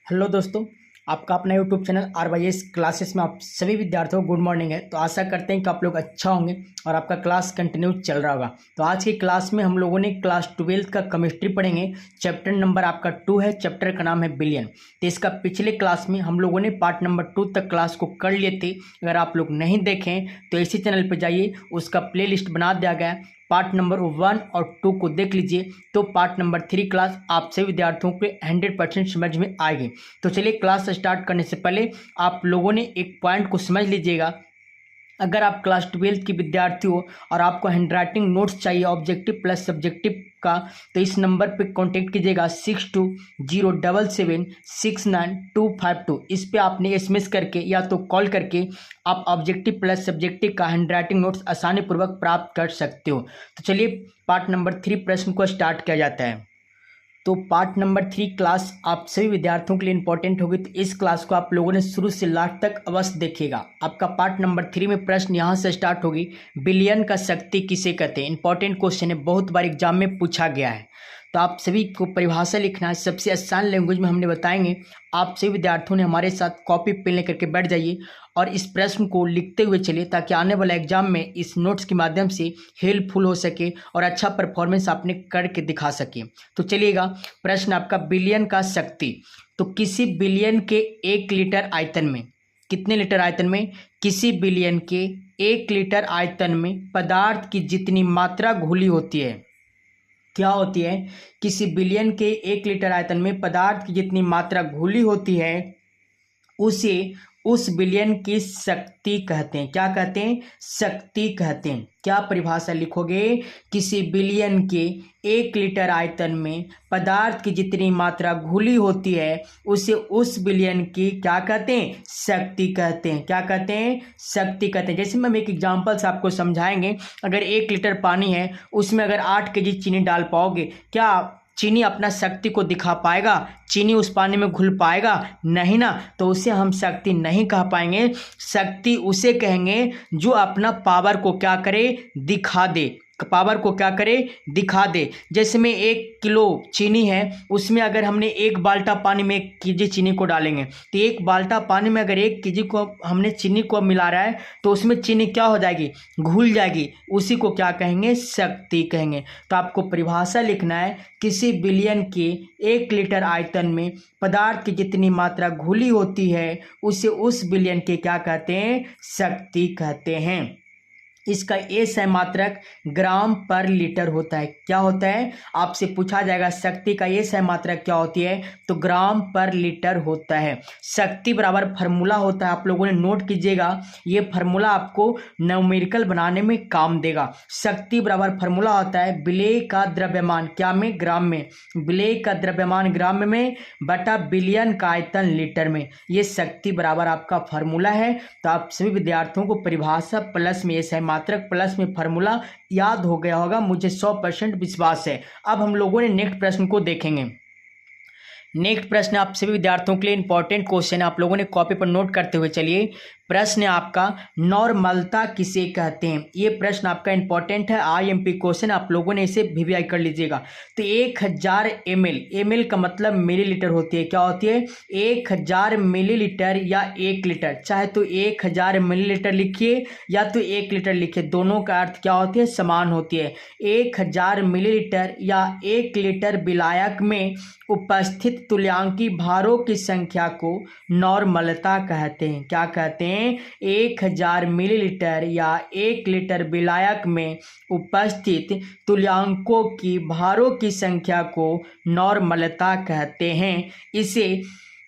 Hello दोस्तों, आपका अपना यूट्यूब चैनल RYS क्लासेस में आप सभी विद्यार्थियों को गुड मॉर्निंग है। तो आशा करते हैं कि आप लोग अच्छा होंगे और आपका क्लास कंटिन्यू चल रहा होगा। तो आज की क्लास में हम लोगों ने क्लास 12 का केमिस्ट्री पढ़ेंगे। चैप्टर नंबर आपका 2 है, चैप्टर का नाम है बिलियन। तो इसका पिछले क्लास में हम लोगों ने पार्ट नंबर 2 तक क्लास को कर लिए थे। अगर आप लोग नहीं देखें तो इसी चैनल पर जाइए, उसका प्ले लिस्ट बना दिया गया है। पार्ट नंबर 1 और 2 को देख लीजिए, तो पार्ट नंबर 3 क्लास आप सभी विद्यार्थियों को 100% समझ में आएगी। तो चलिए क्लास स्टार्ट करने से पहले आप लोगों ने एक पॉइंट को समझ लीजिएगा। अगर आप क्लास 12 की विद्यार्थी हो और आपको हैंडराइटिंग नोट्स चाहिए ऑब्जेक्टिव प्लस सब्जेक्टिव का, तो इस नंबर पे कांटेक्ट कीजिएगा 6207769252। इस पे आपने एसएमएस करके या तो कॉल करके आप ऑब्जेक्टिव प्लस सब्जेक्टिव का हैंडराइटिंग नोट्स आसानी पूर्वक प्राप्त कर सकते हो। तो चलिए पार्ट नंबर 3 प्रश्न को स्टार्ट किया जाता है। तो पार्ट नंबर 3 क्लास आप सभी विद्यार्थियों के लिए इंपॉर्टेंट होगी, तो इस क्लास को आप लोगों ने शुरू से लास्ट तक अवश्य देखिएगा। आपका पार्ट नंबर 3 में प्रश्न यहाँ से स्टार्ट होगी, बिलियन का शक्ति किसे कहते हैं। इंपॉर्टेंट क्वेश्चन है, बहुत बार एग्जाम में पूछा गया है। तो आप सभी को परिभाषा लिखना है, सबसे आसान लैंग्वेज में हमने बताएंगे। आप सभी विद्यार्थियों ने हमारे साथ कॉपी पेन लेकर के बैठ जाइए और इस प्रश्न को लिखते हुए चलिए, ताकि आने वाला एग्जाम में इस नोट्स के माध्यम से हेल्पफुल हो सके और अच्छा परफॉर्मेंस आपने करके दिखा सके। तो चलिएगा, प्रश्न आपका बिलियन का शक्ति। तो किसी बिलियन के 1 लीटर आयतन में, कितने लीटर आयतन में, किसी बिलियन के 1 लीटर आयतन में पदार्थ की जितनी मात्रा घुली होती है, क्या होती है, किसी बिलियन के 1 लीटर आयतन में पदार्थ की जितनी मात्रा घुली होती है उसे उस बिलियन की शक्ति कहते हैं। क्या कहते हैं? शक्ति कहते हैं। क्या परिभाषा लिखोगे? किसी बिलियन के 1 लीटर आयतन में पदार्थ की जितनी मात्रा घुली होती है उसे उस बिलियन की क्या कहते हैं? शक्ति कहते हैं। क्या कहते हैं? शक्ति कहते हैं। जैसे हम एक एग्जांपल से आपको समझाएंगे। अगर 1 लीटर पानी है, उसमें अगर 8 केजी चीनी डाल पाओगे, क्या चीनी अपना शक्ति को दिखा पाएगा? चीनी उस पानी में घुल पाएगा? नहीं ना। तो उसे हम शक्ति नहीं कह पाएंगे। शक्ति उसे कहेंगे जो अपना पावर को क्या करे? दिखा दे। पावर को क्या करे? दिखा दे। जैसे में 1 किलो चीनी है, उसमें अगर हमने 1 बाल्टा पानी में 1 केजी चीनी को डालेंगे, तो 1 बाल्टा पानी में अगर 1 केजी को हमने चीनी को मिला रहा है, तो उसमें चीनी क्या हो जाएगी? घुल जाएगी। उसी को क्या कहेंगे? शक्ति कहेंगे। तो आपको परिभाषा लिखना है, किसी बिलियन के 1 लीटर आयतन में पदार्थ की जितनी मात्रा घुली होती है उसे उस बिलियन के क्या कहते हैं? शक्ति कहते हैं। इसका ए सह मात्रक ग्राम पर लीटर होता है। क्या होता है? आपसे पूछा जाएगा शक्ति का ए सह मात्रक क्या होती है, तो ग्राम पर लीटर होता है। शक्ति बराबर फार्मूला होता है, आप लोगों ने नोट कीजिएगा। ये फार्मूला आपको न्यूमेरिकल बनाने में काम देगा। शक्ति बराबर फार्मूला होता है विलेय का द्रव्यमान, क्या में? ग्राम में। विलेय का द्रव्यमान ग्राम में बटा बिलियन का आयतन लीटर में। ये शक्ति बराबर आपका फार्मूला है। तो आप सभी विद्यार्थियों को परिभाषा प्लस में ए सह मात्रक प्लस में फार्मूला याद हो गया होगा, मुझे 100% विश्वास है। अब हम लोगों ने नेक्स्ट प्रश्न को देखेंगे। नेक्स्ट प्रश्न आप सभी विद्यार्थियों के लिए इंपॉर्टेंट क्वेश्चन, आप लोगों ने कॉपी पर नोट करते हुए चलिए। प्रश्न है आपका, नॉर्मलता किसे कहते हैं। ये प्रश्न आपका इंपॉर्टेंट है, IMP क्वेश्चन, आप लोगों ने इसे वीवीआई कर लीजिएगा। तो 1000 ml, ml का मतलब मिलीलीटर होती है। क्या होती है? 1000 मिलीलीटर या 1 लीटर, चाहे तो 1000 मिलीलीटर लिखिए या तो 1 लीटर लिखिए, दोनों का अर्थ क्या होती है? समान होती है। 1000 मिलीलीटर या 1 लीटर विलायक में उपस्थित तुल्यांकी भारों की संख्या को नॉर्मलता कहते हैं। क्या कहते हैं? 1000 मिलीलीटर या 1 लीटर विलायक में उपस्थित तुल्यांकों की भारों की संख्या को नॉर्मलता कहते हैं। इसे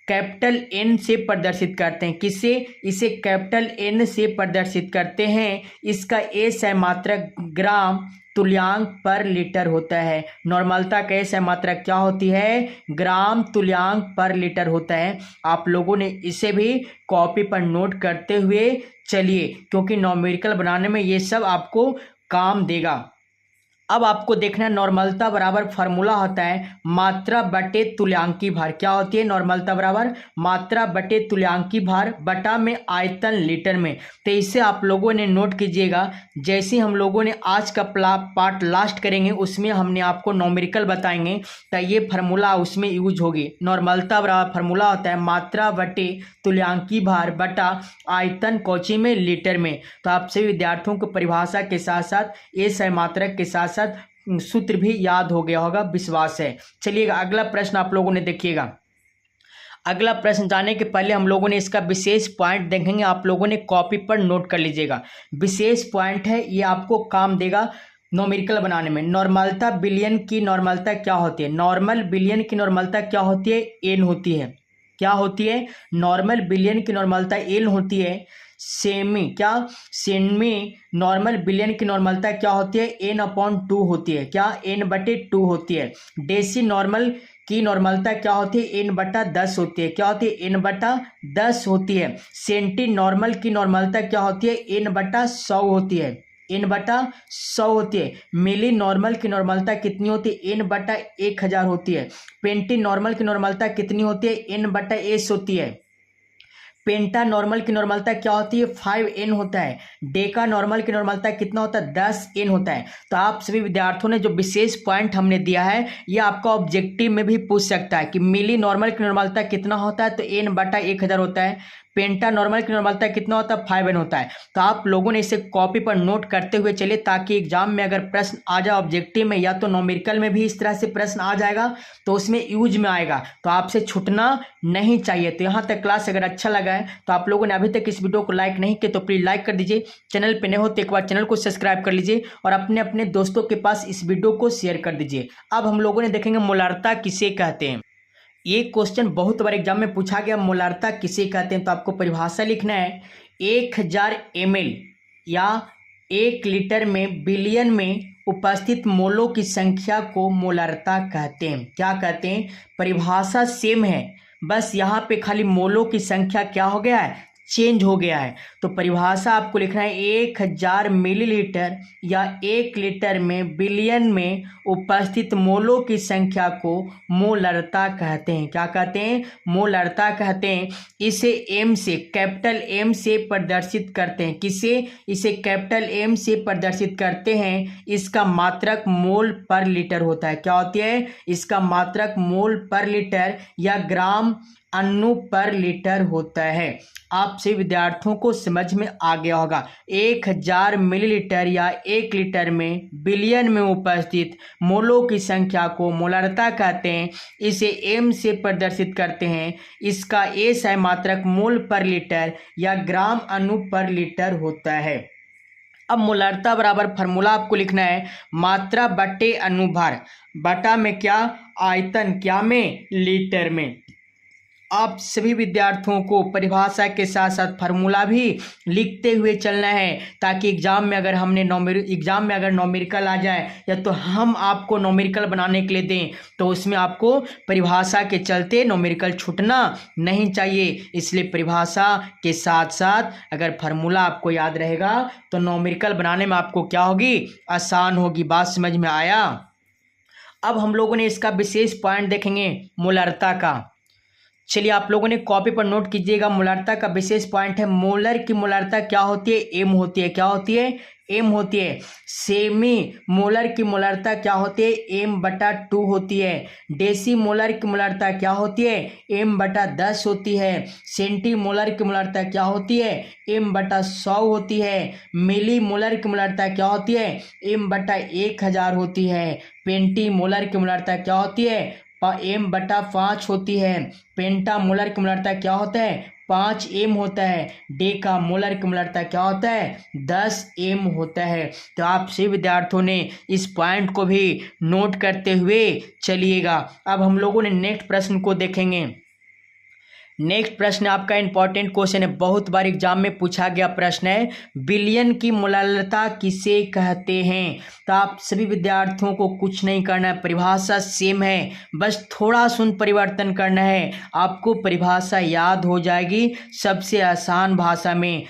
कैपिटल N से प्रदर्शित करते हैं। किसे? इसे कैपिटल N से प्रदर्शित करते हैं। इसका ए सह मात्रक ग्राम तुल्यांक पर लीटर होता है। नॉर्मलता का ए सह मात्रक क्या होती है? ग्राम तुल्यांक पर लीटर होता है। आप लोगों ने इसे भी कॉपी पर नोट करते हुए चलिए, क्योंकि न्यूमेरिकल बनाने में ये सब आपको काम देगा। अब आपको देखना है नॉर्मलता बराबर फार्मूला होता है मात्रा बटे तुल्यांकी भार। क्या होती है? नॉर्मलता बराबर मात्रा बटे तुल्यांकी भार बटा में आयतन लीटर में। तो इसे आप लोगों ने नोट कीजिएगा। जैसे हम लोगों ने आज का पार्ट लास्ट करेंगे उसमें हमने आपको नॉमेरिकल बताएंगे, तो ये फार्मूला उसमें यूज होगी। नॉर्मलता बराबर फार्मूला होता है मात्रा बटे तुल्यांकी भार बटा आयतन कोची में लीटर में। तो आप सभी विद्यार्थियों को परिभाषा के साथ साथ ये सह मात्रक के साथ साथ सूत्र भी याद हो गया होगा, विश्वास है। चलिएगा अगला प्रश्न आप लोगों ने देखिएगा। अगला प्रश्न जाने के पहले हम लोगों ने इसका विशेष पॉइंट देखेंगे, आप लोगों ने कॉपी पर नोट कर लीजिएगा। विशेष पॉइंट है ये, आपको काम देगा नॉमेरिकल बनाने में। नॉर्मलता बिलियन की नॉर्मलता क्या होती है? नॉर्मल बिलियन की नॉर्मलता क्या होती है? एन होती है। क्या होती है? नॉर्मल बिलियन की नॉर्मलता एन होती है। सेमी नॉर्मल बिलियन की नॉर्मलता क्या होती है? n/2 होती है। क्या? n/2 होती है। डेसी नॉर्मल की नॉर्मलता क्या होती है? n/10 होती है। क्या होती है? n/10 होती है। सेंटी नॉर्मल की नॉर्मलता क्या होती है? n/100 होती है। n/100 होती है। मिली नॉर्मल की नॉर्मलता कितनी होती है? n/1000 होती है। पेंटी नॉर्मल की नॉर्मलता कितनी होती है? n/s होती है। पेंटा नॉर्मल की नॉर्मलता क्या होती है? 5n होता है। डेका नॉर्मल की नॉर्मलता कितना होता है? 10n होता है। तो आप सभी विद्यार्थियों ने जो विशेष पॉइंट हमने दिया है ये आपका ऑब्जेक्टिव में भी पूछ सकता है कि मिली नॉर्मल की नॉर्मलता कितना होता है? तो n/1000 होता है। पेंटा नॉर्मल की नॉर्मलता कितना होता है? 5n होता है। तो आप लोगों ने इसे कॉपी पर नोट करते हुए चलिए, ताकि एग्जाम में अगर प्रश्न आ जाए ऑब्जेक्टिव में या तो नॉमेरिकल में भी इस तरह से प्रश्न आ जाएगा तो उसमें यूज में आएगा, तो आपसे छूटना नहीं चाहिए। तो यहाँ तक क्लास अगर अच्छा लगा है तो आप लोगों ने अभी तक इस वीडियो को लाइक नहीं किया तो प्लीज लाइक कर दीजिए। चैनल पे नए हो तो एक बार चैनल को सब्सक्राइब कर लीजिए और अपने अपने दोस्तों के पास इस वीडियो को शेयर कर दीजिए। अब हम लोगों ने देखेंगे मोलारता किसे कहते हैं। ये क्वेश्चन बहुत बार एग्जाम में पूछा गया, मोलारता किसे कहते हैं। तो आपको परिभाषा लिखना है 1000 ml या 1 लीटर में बिलियन में उपस्थित मोलों की संख्या को मोलारता कहते हैं। क्या कहते हैं? परिभाषा सेम है, बस यहाँ पे खाली मोलों की संख्या क्या हो गया है? चेंज हो गया है। तो परिभाषा आपको लिखना है 1000 मिलीलीटर या 1 लीटर में बिलियन में उपस्थित मोलों की संख्या को मोलरता कहते हैं। क्या कहते हैं? मोलरता कहते हैं। इसे एम से, कैपिटल एम से प्रदर्शित करते हैं। किसे? इसे कैपिटल एम से प्रदर्शित करते हैं। इसका मात्रक मोल पर लीटर होता है। क्या होती है? इसका मात्रक मोल पर लीटर या ग्राम अणु पर लीटर होता है। आप सभी विद्यार्थियों को समझ में आ गया होगा। 1000 मिलीलीटर या 1 लीटर में बिलियन में उपस्थित मोलों की संख्या को मोलारता कहते हैं। इसे एम से प्रदर्शित करते हैं। इसका एस है मात्रक मोल पर लीटर या ग्राम अणु पर लीटर होता है। अब मोलारता बराबर फार्मूला आपको लिखना है मात्रा बटे अनुभार बटा में क्या? आयतन, क्या में? लीटर में। आप सभी विद्यार्थियों को परिभाषा के साथ साथ फार्मूला भी लिखते हुए चलना है, ताकि एग्जाम में अगर नॉमेरिकल आ जाए या तो हम आपको नॉमेरिकल बनाने के लिए दें तो उसमें आपको परिभाषा के चलते नॉमेरिकल छूटना नहीं चाहिए। इसलिए परिभाषा के साथ साथ अगर फार्मूला आपको याद रहेगा तो नॉमेरिकल बनाने में आपको क्या होगी? आसान होगी। बात समझ में आया? अब हम लोगों ने इसका विशेष पॉइंट देखेंगे मोलारता का। चलिए आप लोगों ने कॉपी पर नोट कीजिएगा। मोलारता का विशेष पॉइंट है मोलर की मोलारता क्या होती है? एम होती है। क्या होती है? एम होती है। सेमी मोलर की मोलारता क्या होती है? m/2 होती है। डेसी मोलर की मोलारता क्या होती है? m/10 होती है। सेंटी मोलर की मोलारता क्या होती है? m/100 होती है। मिली मोलर की मोलारता क्या होती है? m/1000 होती है। पेंटी मोलर की मोलारता क्या होती है? m/5 होती है। पेंटा मोलर की मोलारता क्या होता है? 5m होता है। डेका मोलर की मोलारता क्या होता है? 10m होता है। तो आप सभी विद्यार्थियों ने इस पॉइंट को भी नोट करते हुए चलिएगा। अब हम लोगों ने नेक्स्ट प्रश्न को देखेंगे। नेक्स्ट प्रश्न आपका इंपॉर्टेंट क्वेश्चन है, बहुत बार एग्जाम में पूछा गया प्रश्न है, बिलियन की मोलालता किसे कहते हैं। तो आप सभी विद्यार्थियों को कुछ नहीं करना है, परिभाषा सेम है, बस थोड़ा सुन परिवर्तन करना है, आपको परिभाषा याद हो जाएगी सबसे आसान भाषा में।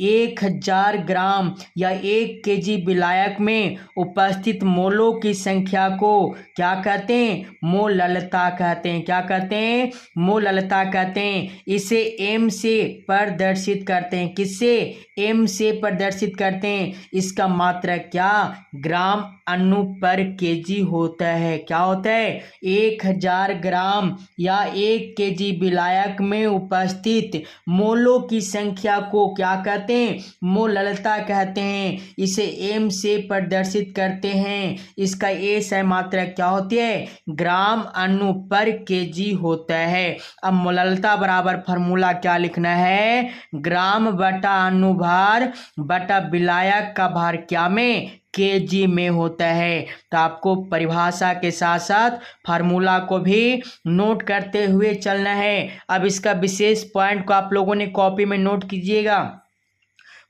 1000 ग्राम या 1 केजी विलायक में उपस्थित मोलों की संख्या को क्या कहते हैं, मोललता कहते हैं। क्या कहते हैं, मोललता कहते हैं। इसे एम से प्रदर्शित करते हैं, किससे, एम से प्रदर्शित करते हैं। इसका मात्रक क्या, ग्राम अणु पर केजी होता है। क्या होता है, 1000 ग्राम या 1 केजी विलायक में उपस्थित मोलों की संख्या को क्या कहते हैं, मोललता कहते हैं। इसे एम से प्रदर्शित करते हैं। इसका एस है मात्रक क्या होती है, ग्राम अणु पर केजी होता है। अब मोललता बराबर फॉर्मूला क्या लिखना है, ग्राम बटा अणुभार बटा विलायक का भार क्या में, केजी में होता है। तो आपको परिभाषा के साथ साथ फार्मूला को भी नोट करते हुए चलना है। अब इसका विशेष पॉइंट को आप लोगों ने कॉपी में नोट कीजिएगा।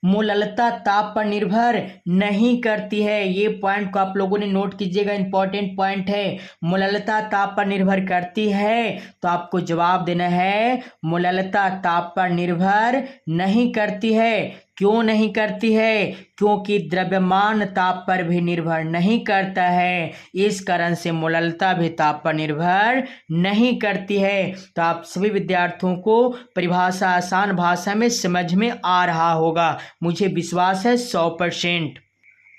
मोललता ताप पर निर्भर नहीं करती है, ये पॉइंट को आप लोगों ने नोट कीजिएगा, इंपॉर्टेंट पॉइंट है। मोललता ताप पर निर्भर करती है, तो आपको जवाब देना है मोललता ताप पर निर्भर नहीं करती है। क्यों नहीं करती है, क्योंकि द्रव्यमान ताप पर भी निर्भर नहीं करता है, इस कारण से मोललता भी ताप पर निर्भर नहीं करती है। तो आप सभी विद्यार्थियों को परिभाषा आसान भाषा में समझ में आ रहा होगा, मुझे विश्वास है 100%।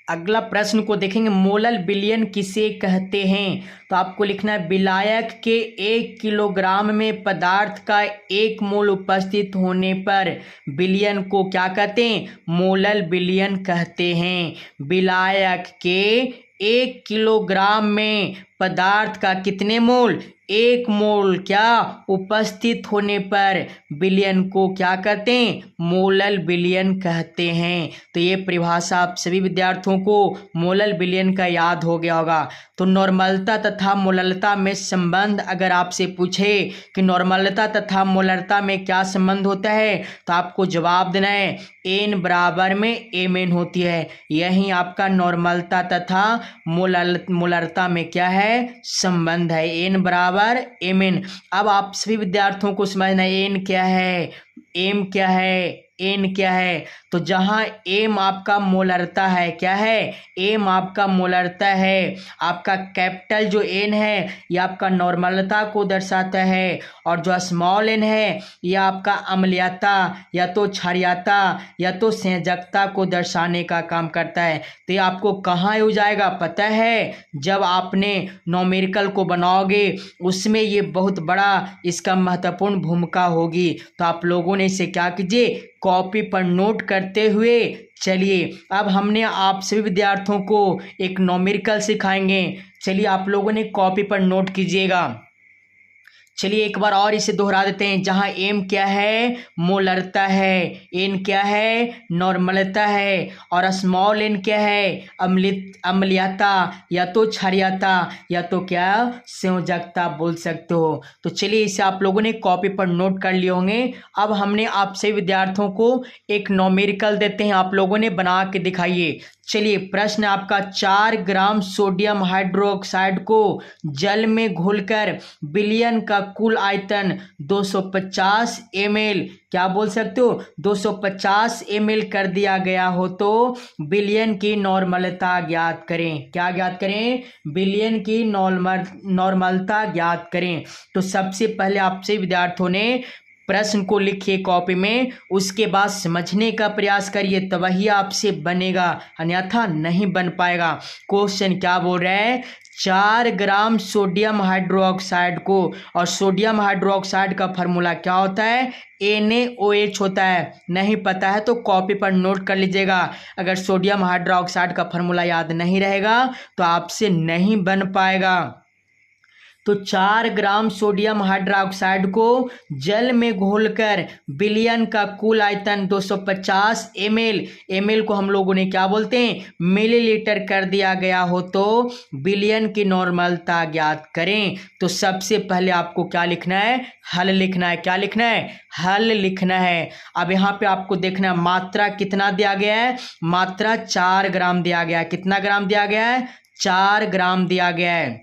अगला प्रश्न को देखेंगे, मोलल विलयन किसे कहते हैं। तो आपको लिखना है, विलायक के 1 किलोग्राम में पदार्थ का 1 मोल उपस्थित होने पर विलयन को क्या कहते हैं, मोलल विलयन कहते हैं। विलायक के 1 किलोग्राम में पदार्थ का कितने मोल, 1 मोल क्या उपस्थित होने पर विलयन को क्या कहते हैं, मोलल विलयन कहते हैं। तो ये परिभाषा आप सभी विद्यार्थियों को मोलल विलयन का याद हो गया होगा। तो नॉर्मलता तथा मोललता में संबंध अगर आपसे पूछे कि नॉर्मलता तथा मोललता में क्या संबंध होता है, तो आपको जवाब देना है एन बराबर में एम एन होती है। यही आपका नॉर्मलता तथा मोललता में क्या है, संबंध है, एन बराबर एम एन। अब आप सभी विद्यार्थियों को समझना है एन क्या है, एम क्या है, एन क्या है। तो जहां एम आपका मोलरता है, क्या है, एम आपका मोलरता है, आपका कैपिटल जो एन है ये आपका नॉर्मलता को दर्शाता है, और जो स्मॉल एन है यह आपका अम्लीयता या तो क्षारीयता या तो संयोजकता को दर्शाने का काम करता है। तो ये आपको कहाँ यूज आएगा पता है, जब आपने न्यूमेरिकल को बनाओगे उसमें ये बहुत बड़ा इसका महत्वपूर्ण भूमिका होगी। तो आप लोगों ने इसे क्या कीजिए, कॉपी पर नोट करते हुए चलिए। अब हमने आप सभी विद्यार्थियों को एक न्यूमेरिकल सिखाएंगे, चलिए आप लोगों ने कॉपी पर नोट कीजिएगा। चलिए एक बार और इसे दोहरा देते हैं, जहां एम क्या है, मोलरता है, एन क्या है, नॉर्मलता है, और स्मॉल एन क्या है, अम्लीयता या तो क्षारीयता या तो क्या संयोजकता बोल सकते हो। तो चलिए इसे आप लोगों ने कॉपी पर नोट कर लिए होंगे। अब हमने आप सभी विद्यार्थियों को एक न्यूमेरिकल देते हैं, आप लोगों ने बना के दिखाइए। चलिए प्रश्न आपका, 4 ग्राम सोडियम हाइड्रोक्साइड को जल में घोलकर विलयन का कुल आयतन 250 ml, क्या बोल सकते हो, 250 ml कर दिया गया हो तो विलयन की नॉर्मलता ज्ञात करें। क्या ज्ञात करें, विलयन की नॉर्मलता ज्ञात करें। तो सबसे पहले आपसे विद्यार्थियों ने प्रश्न को लिखिए कॉपी में, उसके बाद समझने का प्रयास करिए, तब वही आपसे बनेगा, अन्यथा नहीं बन पाएगा। क्वेश्चन क्या बोल रहा है, 4 ग्राम सोडियम हाइड्रोक्साइड को, और सोडियम हाइड्रोक्साइड का फार्मूला क्या होता है, NaOH होता है। नहीं पता है तो कॉपी पर नोट कर लीजिएगा। अगर सोडियम हाइड्रोक्साइड का फार्मूला याद नहीं रहेगा तो आपसे नहीं बन पाएगा। तो 4 ग्राम सोडियम हाइड्रोक्साइड को जल में घोलकर विलयन का कुल आयतन 250 ml को हम लोगों ने क्या बोलते हैं, मिलीलीटर कर दिया गया हो तो विलयन की नॉर्मलता ज्ञात करें। तो सबसे पहले आपको क्या लिखना है, हल लिखना है। क्या लिखना है, हल लिखना है। अब यहाँ पे आपको देखना है मात्रा कितना दिया गया है, मात्रा 4 ग्राम दिया गया है। कितना ग्राम दिया गया है, 4 ग्राम दिया गया है।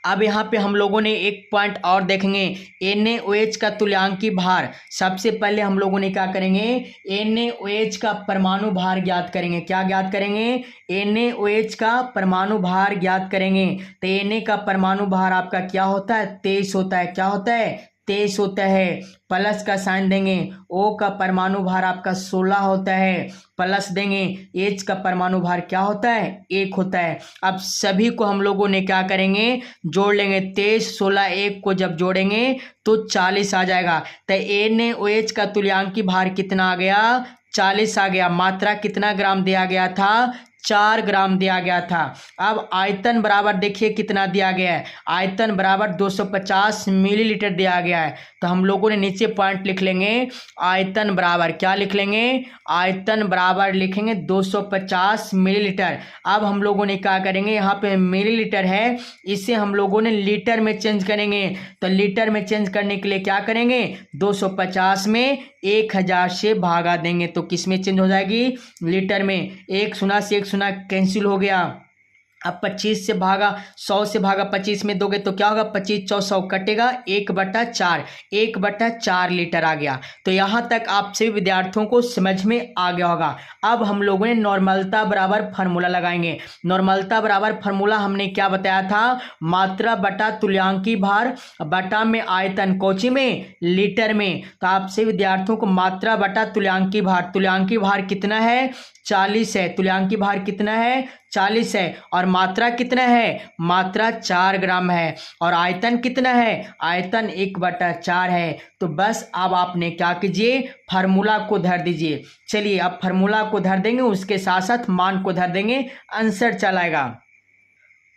अब यहाँ पे हम लोगों ने एक पॉइंट और देखेंगे, NaOH का तुल्यांकी भार। सबसे पहले हम लोगों ने क्या करेंगे, NaOH का परमाणु भार ज्ञात करेंगे। क्या ज्ञात करेंगे, NaOH का परमाणु भार ज्ञात करेंगे। तो Na का परमाणु भार आपका क्या होता है, 23 होता है। क्या होता है, 23 होता है। प्लस का साइन देंगे, O का परमाणु भार आपका 16 होता है, प्लस देंगे, H का परमाणु भार क्या होता है, 1 होता है। अब सभी को हम लोगों ने क्या करेंगे, जोड़ लेंगे। 23, 16, 1 को जब जोड़ेंगे तो 40 आ जाएगा। तो NaOH का तुल्यांकी भार कितना आ गया, 40 आ गया। मात्रा कितना ग्राम दिया गया था, 4 ग्राम दिया गया था। अब आयतन बराबर देखिए कितना दिया गया है, आयतन बराबर 250 मिलीलीटर दिया गया है। तो हम लोगों ने नीचे पॉइंट लिख लेंगे, आयतन बराबर क्या लिख लेंगे, आयतन बराबर लिखेंगे 250 मिलीलीटर। अब हम लोगों ने क्या करेंगे, यहाँ पे मिलीलीटर है, इसे हम लोगों ने लीटर में चेंज करेंगे। तो लीटर में चेंज करने के लिए क्या करेंगे, 250 में 1000 से भागा देंगे तो किस में चेंज हो जाएगी, लीटर में। 1 शून्य से 1 शून्य कैंसिल हो गया। अब 25 से भागा 100 से भागा 25 में दोगे तो क्या होगा, 25 × 100 कटेगा, 1/4, 1/4 लीटर आ गया। तो यहाँ तक आप सभी विद्यार्थियों को समझ में आ गया होगा। अब हम लोगों ने नॉर्मलता बराबर फार्मूला लगाएंगे। नॉर्मलता बराबर फार्मूला हमने क्या बताया था, मात्रा बटा तुल्यांकी भार बटा में आयतन, कोची में, लीटर में। तो आप सभी विद्यार्थियों को मात्रा बटा तुल्यांकी भार कितना है, 40 है। तुल्यांकी भार कितना है, 40 है। और मात्रा कितना है, मात्रा 4 ग्राम है। और आयतन कितना है, आयतन 1/4 है। तो बस अब आपने क्या कीजिए, फार्मूला को धर दीजिए। चलिए अब फार्मूला को धर देंगे, उसके साथ साथ मान को धर देंगे, आंसर चलाएगा।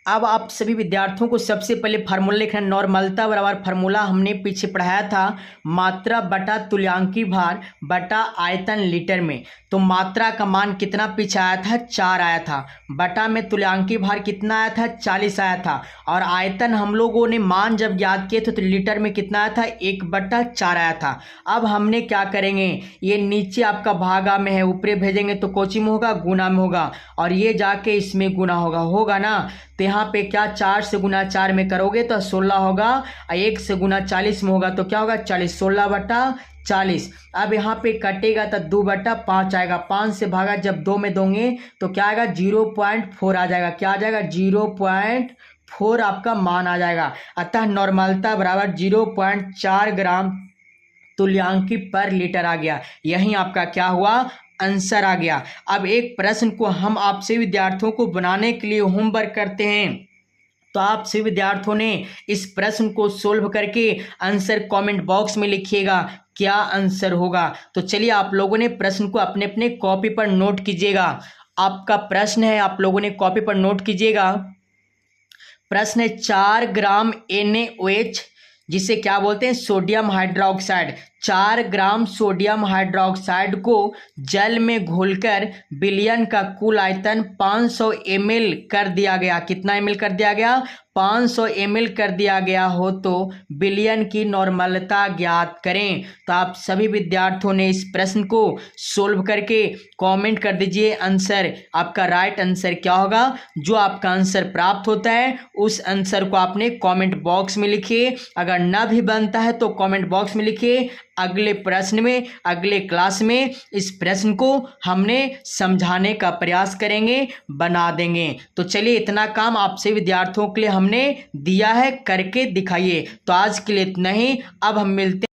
अब आप सभी विद्यार्थियों को सबसे पहले फार्मूला लिखना है। नॉर्मलता बराबर फार्मूला हमने पीछे पढ़ाया था, मात्रा बटा तुल्यांकी भार बटा आयतन लीटर में। तो मात्रा का मान कितना पीछे आया था, 4 आया था। बटा में तुल्यांकी भार कितना आया था, 40 आया था। और आयतन हम लोगों ने मान जब याद किए थे तो लीटर में कितना आया था, 1/4 आया था। अब हमने क्या करेंगे, ये नीचे आपका भागा में है, ऊपरे भेजेंगे तो कोची में होगा, गुना में होगा। और ये जाके इसमें गुना होगा ना। तो यहाँ पे क्या, 4 से गुना 4 में करोगे तो 16 होगा, 1 से गुना 40 में होगा तो क्या होगा, 40, 16/40। अब यहाँ पे कटेगा तो 2/5 आएगा। 5 से भागा जब 2 में दोगे तो क्या आएगा, 0.4 आ जाएगा। क्या आ जाएगा, 0.4 आपका मान आ जाएगा। अतः नॉर्मलता बराबर 0.4 ग्राम तुल्यांकी पर लीटर आ गया। यही आपका क्या हुआ, आंसर आ गया। अब एक प्रश्न को हम आपसे विद्यार्थियों को बनाने के लिए होमवर्क करते हैं। तो आप सभी विद्यार्थियों ने इस प्रश्न को सोल्व करके आंसर कमेंट बॉक्स में लिखिएगा, क्या आंसर होगा। तो चलिए आप लोगों ने प्रश्न को अपने अपने कॉपी पर नोट कीजिएगा। आपका प्रश्न है, आप लोगों ने कॉपी पर नोट कीजिएगा। प्रश्न है 4 ग्राम NaOH, जिसे क्या बोलते हैं, sodium hydroxide. 4 gram sodium hydroxide को जल में घोलकर विलयन का कुल आयतन 500 ml कर दिया गया। कितना ml कर दिया गया, 500 ml कर दिया गया हो तो विलयन की नॉर्मलता ज्ञात करें। तो आप सभी विद्यार्थियों ने इस प्रश्न को सोल्व करके कमेंट कर दीजिए आंसर। आपका राइट आंसर क्या होगा, जो आपका आंसर प्राप्त होता है उस आंसर को आपने कमेंट बॉक्स में लिखिए। अगर ना भी बनता है तो कमेंट बॉक्स में लिखिए। अगले प्रश्न में, अगले क्लास में इस प्रश्न को हमने समझाने का प्रयास करेंगे, बना देंगे। तो चलिए इतना काम आपसे विद्यार्थियों के लिए हमने दिया है, करके दिखाइए। तो आज के लिए इतना ही। अब हम मिलते हैं